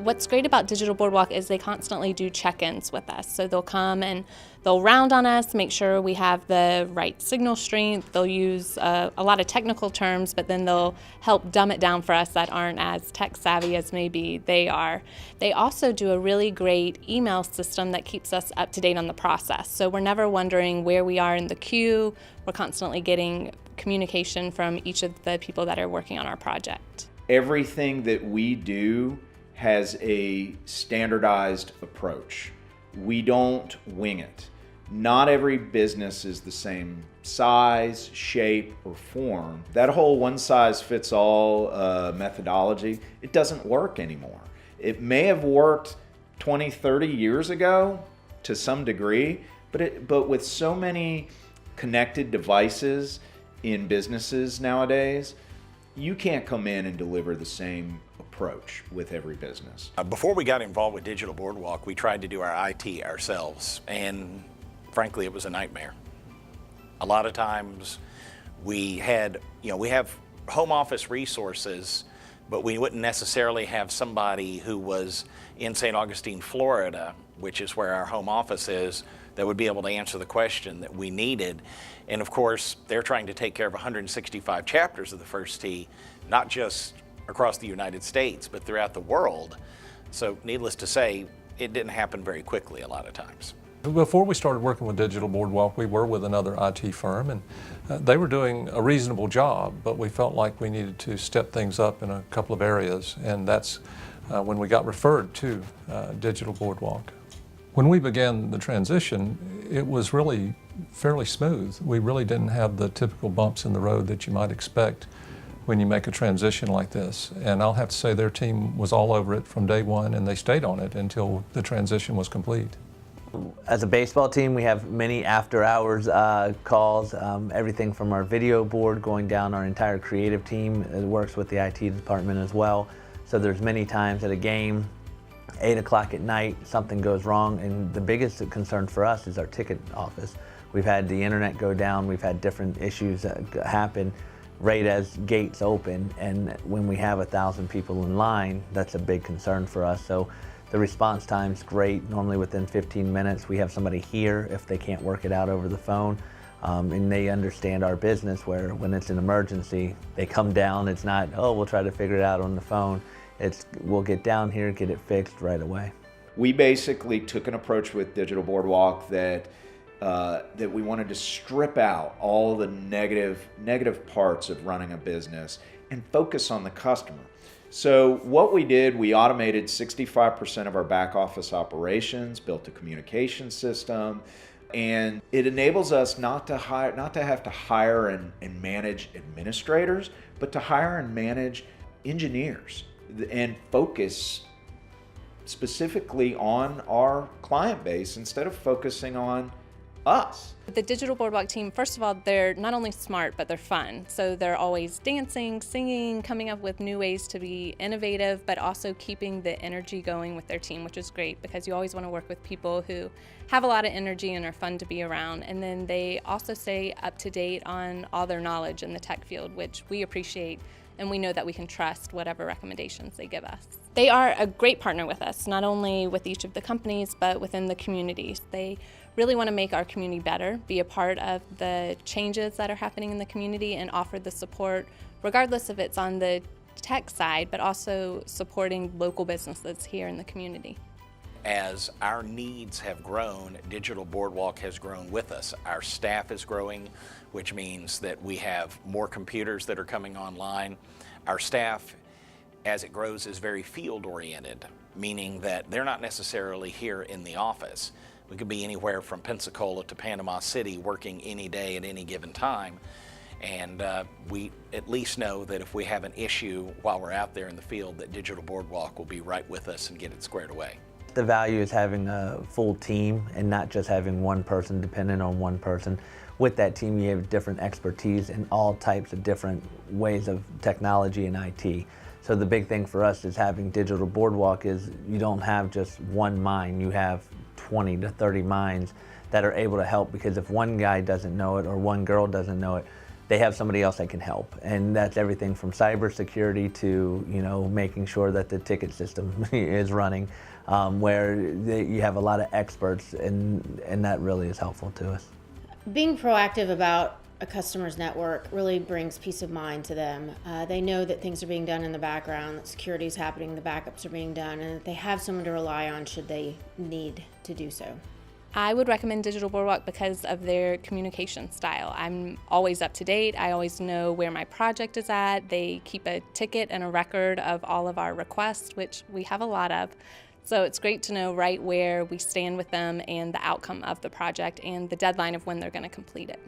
What's great about Digital Boardwalk is they constantly do check-ins with us. So they'll come and they'll round on us, make sure we have the right signal strength. They'll use a lot of technical terms, but then they'll help dumb it down for us that aren't as tech savvy as maybe they are. They also do a really great email system that keeps us up to date on the process. So we're never wondering where we are in the queue. We're constantly getting communication from each of the people that are working on our project. Everything that we do has a standardized approach. We don't wing it. Not every business is the same size, shape, or form. That whole one-size-fits-all methodology, it doesn't work anymore. It may have worked 20, 30 years ago to some degree, but with so many connected devices in businesses nowadays, you can't come in and deliver the same approach with every business. Before we got involved with Digital Boardwalk, we tried to do our IT ourselves, and frankly, it was a nightmare. A lot of times we have home office resources, but we wouldn't necessarily have somebody who was in St. Augustine, Florida, which is where our home office is, that would be able to answer the question that we needed. And of course, they're trying to take care of 165 chapters of the First Tee, not just across the United States, but throughout the world. So needless to say, it didn't happen very quickly a lot of times. Before we started working with Digital Boardwalk, we were with another IT firm, and they were doing a reasonable job, but we felt like we needed to step things up in a couple of areas, and that's when we got referred to Digital Boardwalk. When we began the transition, it was really fairly smooth. We really didn't have the typical bumps in the road that you might expect when you make a transition like this. And I'll have to say their team was all over it from day one, and they stayed on it until the transition was complete. As a baseball team, we have many after-hours calls, everything from our video board going down our entire creative team. It works with the IT department as well. So there's many times at a game, 8 o'clock at night, something goes wrong, and the biggest concern for us is our ticket office. We've had the internet go down, we've had different issues happen right as gates open, and when we have 1,000 people in line, that's a big concern for us. So the response time's great. Normally within 15 minutes, we have somebody here if they can't work it out over the phone, and they understand our business, where when it's an emergency, they come down. It's not, oh, we'll try to figure it out on the phone. It's, we'll get down here, get it fixed right away. We basically took an approach with Digital Boardwalk that we wanted to strip out all the negative parts of running a business and focus on the customer. So what we did, we automated 65% of our back office operations, built a communication system, and it enables us not to have to hire and manage administrators, but to hire and manage engineers and focus specifically on our client base instead of focusing on us. The Digital Boardwalk team, first of all, they're not only smart, but they're fun. So they're always dancing, singing, coming up with new ways to be innovative, but also keeping the energy going with their team, which is great because you always want to work with people who have a lot of energy and are fun to be around. And then they also stay up to date on all their knowledge in the tech field, which we appreciate, and we know that we can trust whatever recommendations they give us. They are a great partner with us, not only with each of the companies, but within the communities. They really want to make our community better, be a part of the changes that are happening in the community, and offer the support, regardless if it's on the tech side, but also supporting local businesses here in the community. As our needs have grown, Digital Boardwalk has grown with us. Our staff is growing, which means that we have more computers that are coming online. Our staff, as it grows, is very field-oriented, meaning that they're not necessarily here in the office. We could be anywhere from Pensacola to Panama City working any day at any given time. And we at least know that if we have an issue while we're out there in the field, that Digital Boardwalk will be right with us and get it squared away. The value is having a full team and not just having one person dependent on one person. With that team, you have different expertise in all types of different ways of technology and IT. So the big thing for us is having Digital Boardwalk is you don't have just one mind, you have 20 to 30 minds that are able to help, because if one guy doesn't know it or one girl doesn't know it, they have somebody else that can help. And that's everything from cybersecurity to, you know, making sure that the ticket system is running, where you have a lot of experts, and that really is helpful to us. Being proactive about a customer's network really brings peace of mind to them. They know that things are being done in the background, that security is happening, the backups are being done, and that they have someone to rely on should they need to do so. I would recommend Digital Boardwalk because of their communication style. I'm always up to date. I always know where my project is at. They keep a ticket and a record of all of our requests, which we have a lot of. So it's great to know right where we stand with them and the outcome of the project and the deadline of when they're going to complete it.